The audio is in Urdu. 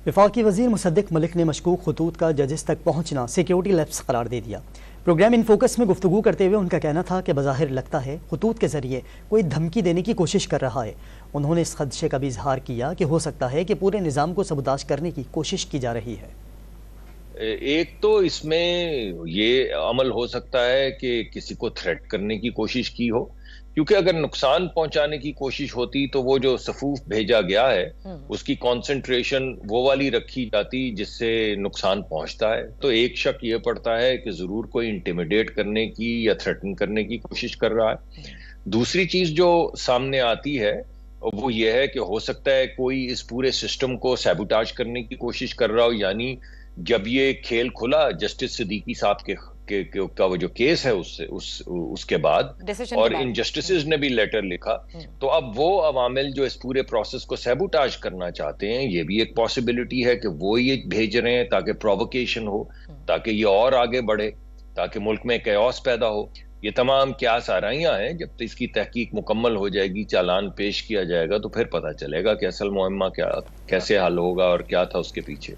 وفاقی وزیر مصدق ملک نے مشکوک خطوط کا ججز تک پہنچنا سیکیورٹی لیپس قرار دے دیا۔ پروگرام ان فوکس میں گفتگو کرتے ہوئے ان کا کہنا تھا کہ بظاہر لگتا ہے خطوط کے ذریعے کوئی دھمکی دینے کی کوشش کر رہا ہے۔ انہوں نے اس خدشے کا بھی اظہار کیا کہ ہو سکتا ہے کہ پورے نظام کو سبوتاژ کرنے کی کوشش کی جا رہی ہے۔ ایک تو اس میں یہ عمل ہو سکتا ہے کہ کسی کو تھریٹ کرنے کی کوشش کی ہو، کیونکہ اگر نقصان پہنچانے کی کوشش ہوتی تو وہ جو صفوف بھیجا گیا ہے اس کی کانسنٹریشن وہ والی رکھی جاتی جس سے نقصان پہنچتا ہے۔ تو ایک شک یہ پڑتا ہے کہ ضرور کوئی انٹیمیڈیٹ کرنے کی یا تھریٹن کرنے کی کوشش کر رہا ہے۔ دوسری چیز جو سامنے آتی ہے وہ یہ ہے کہ ہو سکتا ہے کوئی اس پورے سسٹم کو سیبوٹاج کرنے کی کوشش کر رہا ہو، یعنی جب یہ کھیل کھلا جسٹس صدیقی صاحب کا وہ جو کیس ہے اس کے بعد، اور ان جسٹسز نے بھی لیٹر لکھا، تو اب وہ عوامل جو اس پورے پروسیس کو سیبوٹاج کرنا چاہتے ہیں، یہ بھی ایک پاسبلٹی ہے کہ وہ یہ بھیج رہے ہیں تاکہ پرووکیشن ہو، تاکہ یہ اور آگے بڑھے، تاکہ ملک میں کیوس پیدا ہو۔ یہ تمام قیاس آرائیاں ہیں، جب تک اس کی تحقیق مکمل ہو جائے گی، چالان پیش کیا جائے گا، تو پھر پتہ چلے گا کہ اصل معمہ کیسے حل ہوگا اور کیا تھا اس کے پیچھے۔